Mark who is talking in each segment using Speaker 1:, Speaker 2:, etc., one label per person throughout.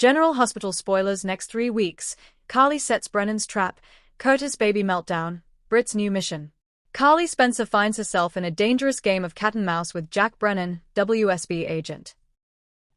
Speaker 1: General Hospital spoilers next 3 weeks. Carly sets Brennan's trap. Curtis baby meltdown. Britt's new mission. Carly Spencer finds herself in a dangerous game of cat and mouse with Jack Brennan, WSB agent.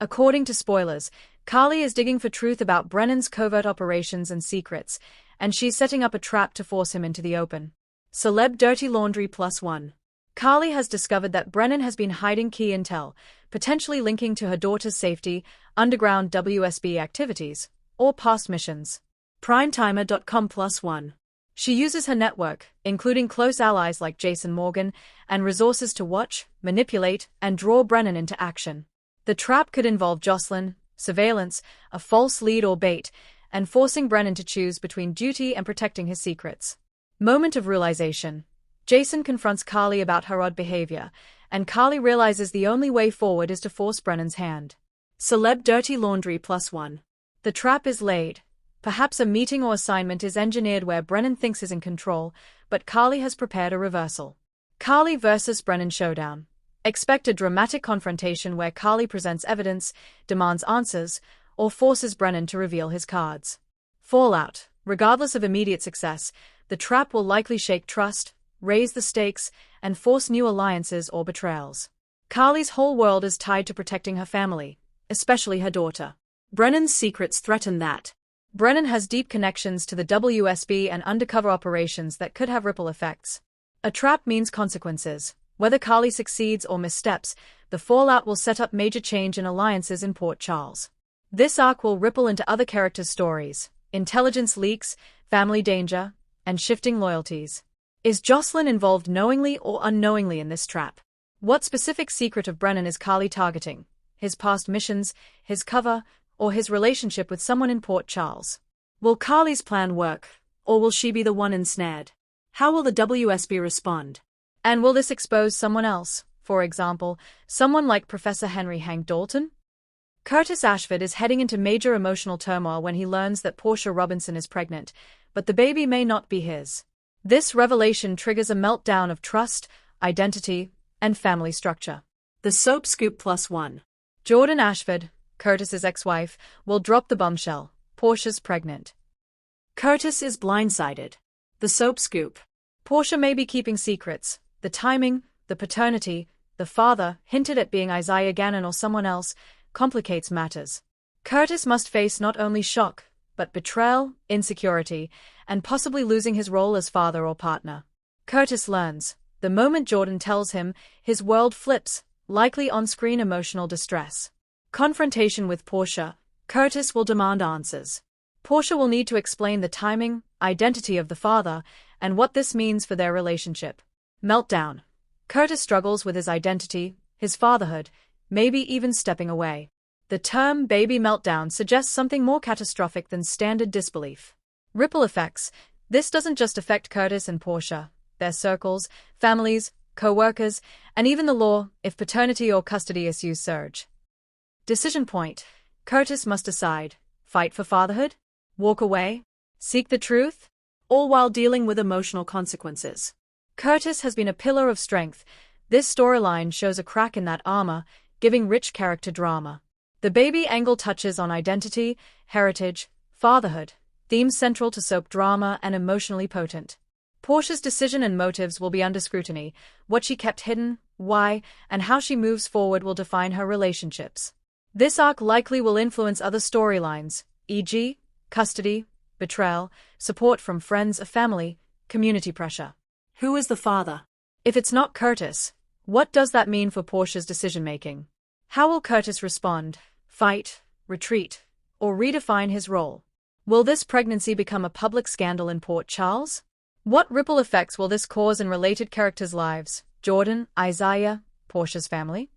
Speaker 1: According to spoilers, Carly is digging for truth about Brennan's covert operations and secrets, and she's setting up a trap to force him into the open. Celeb Dirty Laundry +1. Carly has discovered that Brennan has been hiding key intel, potentially linking to her daughter's safety, underground WSB activities, or past missions. Primetimer.com +1. She uses her network, including close allies like Jason Morgan, and resources to watch, manipulate, and draw Brennan into action. The trap could involve Jocelyn, surveillance, a false lead or bait, and forcing Brennan to choose between duty and protecting his secrets. Moment of realization. Jason confronts Carly about her odd behavior, and Carly realizes the only way forward is to force Brennan's hand. Celeb Dirty Laundry +1. The trap is laid. Perhaps a meeting or assignment is engineered where Brennan thinks is in control, but Carly has prepared a reversal. Carly versus Brennan showdown. Expect a dramatic confrontation where Carly presents evidence, demands answers, or forces Brennan to reveal his cards. Fallout. Regardless of immediate success, the trap will likely shake trust, raise the stakes, and force new alliances or betrayals. Carly's whole world is tied to protecting her family, especially her daughter. Brennan's secrets threaten that. Brennan has deep connections to the WSB and undercover operations that could have ripple effects. A trap means consequences. Whether Carly succeeds or missteps, the fallout will set up major change in alliances in Port Charles. This arc will ripple into other characters' stories, intelligence leaks, family danger, and shifting loyalties. Is Jocelyn involved knowingly or unknowingly in this trap? What specific secret of Brennan is Carly targeting? His past missions, his cover, or his relationship with someone in Port Charles? Will Carly's plan work, or will she be the one ensnared? How will the WSB respond? And will this expose someone else, for example, someone like Professor Henry Hank Dalton? Curtis Ashford is heading into major emotional turmoil when he learns that Portia Robinson is pregnant, but the baby may not be his. This revelation triggers a meltdown of trust, identity, and family structure. The Soap Scoop +1. Jordan Ashford, Curtis's ex-wife, will drop the bombshell. Portia's pregnant. Curtis is blindsided. The Soap Scoop. Portia may be keeping secrets. The timing, the paternity, the father, hinted at being Isaiah Gannon or someone else, complicates matters. Curtis must face not only shock, but betrayal, insecurity, and possibly losing his role as father or partner. Curtis learns. The moment Jordan tells him, his world flips, likely on-screen emotional distress. Confrontation with Portia. Curtis will demand answers. Portia will need to explain the timing, identity of the father, and what this means for their relationship. Meltdown. Curtis struggles with his identity, his fatherhood, maybe even stepping away. The term baby meltdown suggests something more catastrophic than standard disbelief. Ripple effects. This doesn't just affect Curtis and Portia, their circles, families, co-workers, and even the law, if paternity or custody issues surge. Decision point. Curtis must decide: fight for fatherhood? Walk away? Seek the truth? All while dealing with emotional consequences. Curtis has been a pillar of strength. This storyline shows a crack in that armor, giving rich character drama. The baby angle touches on identity, heritage, fatherhood, themes central to soap drama and emotionally potent. Portia's decision and motives will be under scrutiny. What she kept hidden, why, and how she moves forward will define her relationships. This arc likely will influence other storylines, e.g., custody, betrayal, support from friends or family, community pressure. Who is the father? If it's not Curtis, what does that mean for Portia's decision-making? How will Curtis respond, fight, retreat, or redefine his role? Will this pregnancy become a public scandal in Port Charles? What ripple effects will this cause in related characters' lives? Jordan, Isaiah, Portia's family?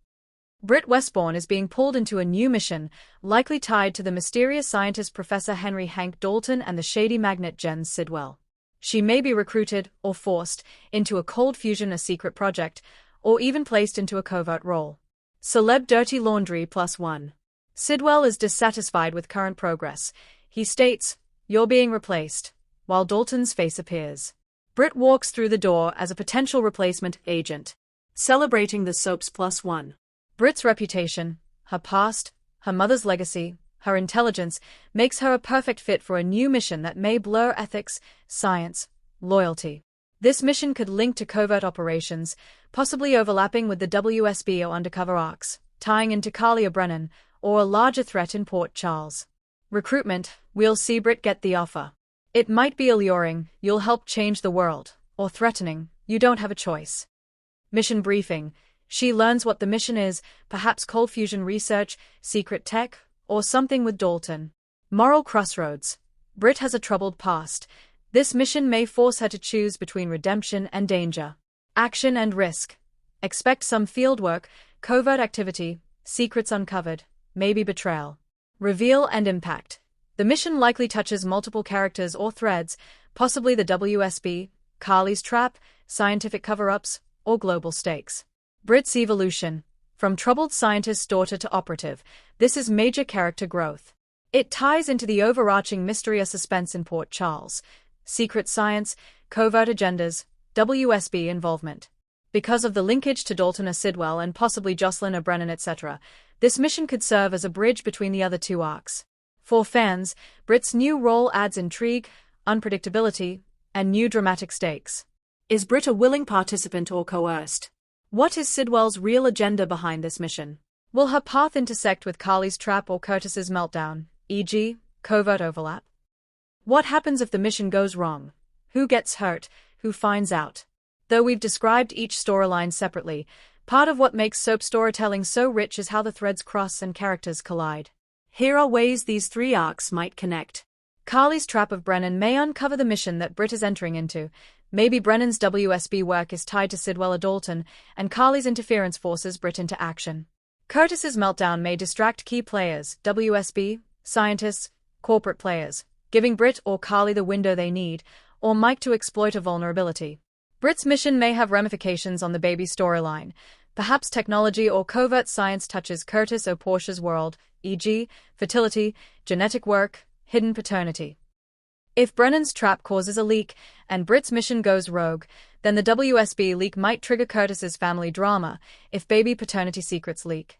Speaker 1: Britt Westbourne is being pulled into a new mission, likely tied to the mysterious scientist Professor Henry Hank Dalton and the shady magnate Jen Sidwell. She may be recruited, or forced, into a cold fusion, a secret project, or even placed into a covert role. Celeb Dirty Laundry +1. Sidwell is dissatisfied with current progress. He states, "You're being replaced," while Dalton's face appears. Britt walks through the door as a potential replacement agent. Celebrating the Soaps +1. Britt's reputation, her past, her mother's legacy, her intelligence makes her a perfect fit for a new mission that may blur ethics, science, loyalty. This mission could link to covert operations, possibly overlapping with the WSB or undercover arcs, tying into Carly or Brennan, or a larger threat in Port Charles. Recruitment, we'll see Britt get the offer. It might be alluring, you'll help change the world, or threatening, you don't have a choice. Mission briefing, she learns what the mission is, perhaps cold fusion research, secret tech, or something with Dalton. Moral crossroads, Britt has a troubled past. This mission may force her to choose between redemption and danger. Action and risk. Expect some fieldwork, covert activity, secrets uncovered, maybe betrayal. Reveal and impact. The mission likely touches multiple characters or threads, possibly the WSB, Carly's trap, scientific cover-ups, or global stakes. Britt's evolution. From troubled scientist's daughter to operative, this is major character growth. It ties into the overarching mystery or suspense in Port Charles. Secret science, covert agendas, WSB involvement. Because of the linkage to Dalton or Sidwell and possibly Jocelyn or Brennan etc., this mission could serve as a bridge between the other two arcs. For fans, Britt's new role adds intrigue, unpredictability, and new dramatic stakes. Is Britt a willing participant or coerced? What is Sidwell's real agenda behind this mission? Will her path intersect with Carly's trap or Curtis's meltdown, e.g., covert overlap? What happens if the mission goes wrong? Who gets hurt? Who finds out? Though we've described each storyline separately, part of what makes soap storytelling so rich is how the threads cross and characters collide. Here are ways these three arcs might connect. Carly's trap of Brennan may uncover the mission that Britt is entering into. Maybe Brennan's WSB work is tied to Sidwell or Dalton, and Carly's interference forces Britt into action. Curtis's meltdown may distract key players, WSB, scientists, corporate players, giving Britt or Carly the window they need, or Mike to exploit a vulnerability. Britt's mission may have ramifications on the baby storyline. Perhaps technology or covert science touches Curtis or Portia's world, e.g., fertility, genetic work, hidden paternity. If Brennan's trap causes a leak, and Britt's mission goes rogue, then the WSB leak might trigger Curtis's family drama, if baby paternity secrets leak.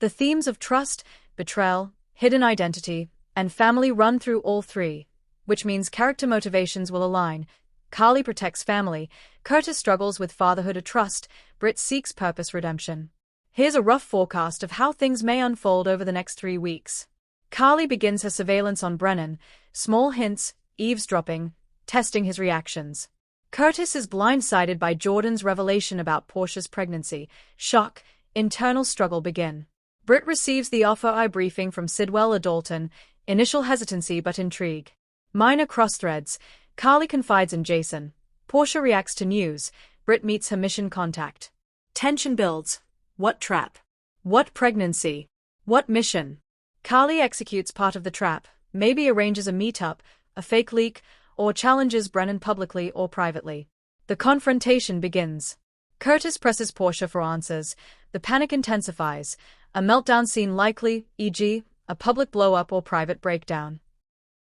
Speaker 1: The themes of trust, betrayal, hidden identity, and family run through all three, which means character motivations will align. Carly protects family, Curtis struggles with fatherhood or trust, Britt seeks purpose redemption. Here's a rough forecast of how things may unfold over the next 3 weeks. Carly begins her surveillance on Brennan, small hints, eavesdropping, testing his reactions. Curtis is blindsided by Jordan's revelation about Portia's pregnancy. Shock, internal struggle begin. Britt receives the offer briefing from Sidwell or Dalton, initial hesitancy but intrigue. Minor crossthreads, Carly confides in Jason. Portia reacts to news, Britt meets her mission contact. Tension builds. What trap? What pregnancy? What mission? Carly executes part of the trap, maybe arranges a meetup, a fake leak, or challenges Brennan publicly or privately. The confrontation begins. Curtis presses Portia for answers, the panic intensifies, a meltdown scene likely, e.g., a public blow-up or private breakdown.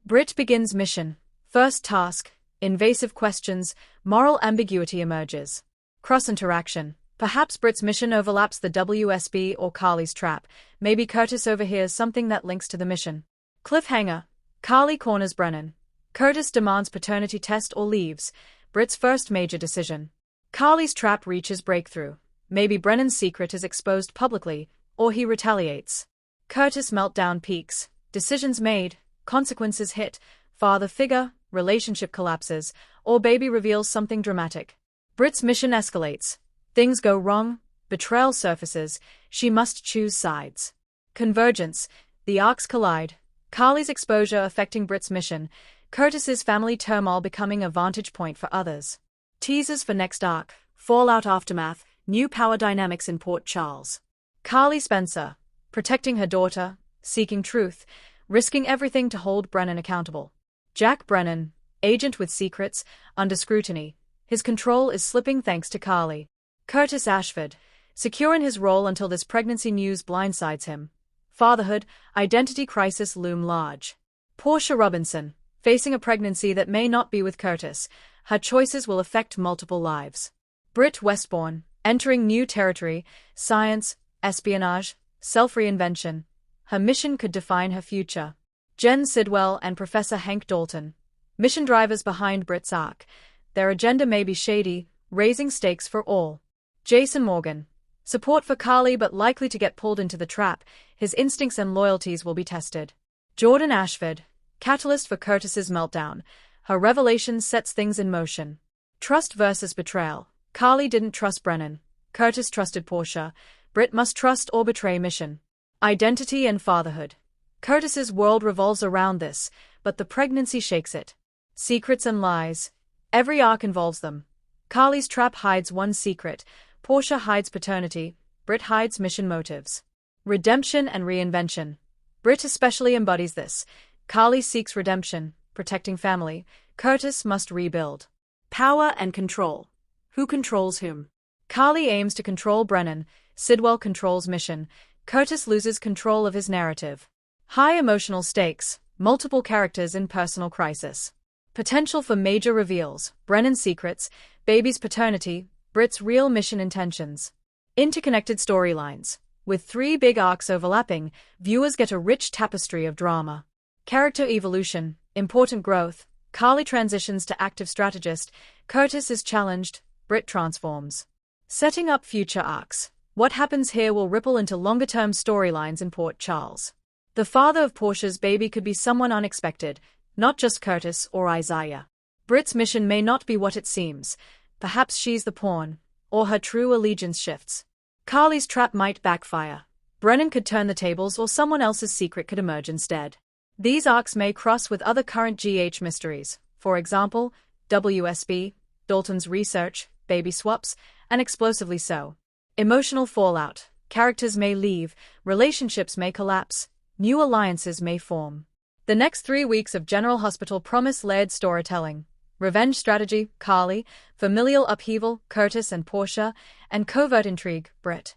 Speaker 1: Britt begins mission. First task, invasive questions, moral ambiguity emerges. Cross-interaction. Perhaps Britt's mission overlaps the WSB or Carly's trap. Maybe Curtis overhears something that links to the mission. Cliffhanger. Carly corners Brennan. Curtis demands paternity test or leaves. Britt's first major decision. Carly's trap reaches breakthrough. Maybe Brennan's secret is exposed publicly, or he retaliates. Curtis meltdown peaks. Decisions made, consequences hit, father figure, relationship collapses, or baby reveals something dramatic. Britt's mission escalates. Things go wrong, betrayal surfaces, she must choose sides. Convergence, the arcs collide. Carly's exposure affecting Britt's mission, Curtis's family turmoil becoming a vantage point for others. Teasers for next arc, fallout aftermath, new power dynamics in Port Charles. Carly Spencer, protecting her daughter, seeking truth, risking everything to hold Brennan accountable. Jack Brennan, agent with secrets, under scrutiny. His control is slipping thanks to Carly. Curtis Ashford, secure in his role until this pregnancy news blindsides him. Fatherhood, identity crisis loom large. Portia Robinson, facing a pregnancy that may not be with Curtis, her choices will affect multiple lives. Britt Westbourne, entering new territory, science, espionage, self-reinvention. Her mission could define her future. Jen Sidwell and Professor Hank Dalton, mission drivers behind Britt's arc. Their agenda may be shady, raising stakes for all. Jason Morgan, support for Carly but likely to get pulled into the trap. His instincts and loyalties will be tested. Jordan Ashford, catalyst for Curtis's meltdown. Her revelation sets things in motion. Trust versus betrayal. Carly didn't trust Brennan. Curtis trusted Portia. Britt must trust or betray mission. Identity and fatherhood. Curtis's world revolves around this, but the pregnancy shakes it. Secrets and lies. Every arc involves them. Carly's trap hides one secret. Portia hides paternity. Britt hides mission motives. Redemption and reinvention. Britt especially embodies this. Carly seeks redemption, protecting family. Curtis must rebuild. Power and control. Who controls whom? Carly aims to control Brennan. Sidwell controls mission. Curtis loses control of his narrative. High emotional stakes. Multiple characters in personal crisis. Potential for major reveals. Brennan's secrets. Baby's paternity. Britt's real mission intentions. Interconnected storylines. With 3 big arcs overlapping, viewers get a rich tapestry of drama. Character evolution. Important growth. Carly transitions to active strategist. Curtis is challenged. Britt transforms. Setting up future arcs. What happens here will ripple into longer-term storylines in Port Charles. The father of Portia's baby could be someone unexpected, not just Curtis or Isaiah. Britt's mission may not be what it seems. Perhaps she's the pawn, or her true allegiance shifts. Carly's trap might backfire. Brennan could turn the tables or someone else's secret could emerge instead. These arcs may cross with other current GH mysteries, for example, WSB, Dalton's research, baby swaps, and explosively so. Emotional fallout. Characters may leave, relationships may collapse, new alliances may form. The next 3 weeks of General Hospital promise layered storytelling. Revenge strategy, Carly, familial upheaval, Curtis and Portia, and covert intrigue, Britt.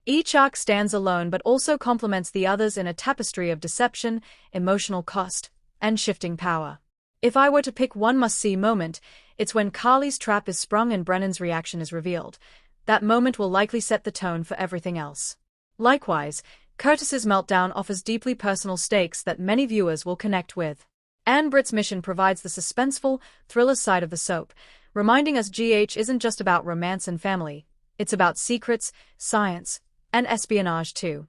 Speaker 1: Each arc stands alone but also complements the others in a tapestry of deception, emotional cost, and shifting power. If I were to pick one must-see moment, it's when Carly's trap is sprung and Brennan's reaction is revealed. That moment will likely set the tone for everything else. Likewise, Curtis's meltdown offers deeply personal stakes that many viewers will connect with. And Britt's mission provides the suspenseful, thriller side of the soap, reminding us GH isn't just about romance and family, it's about secrets, science, and espionage too.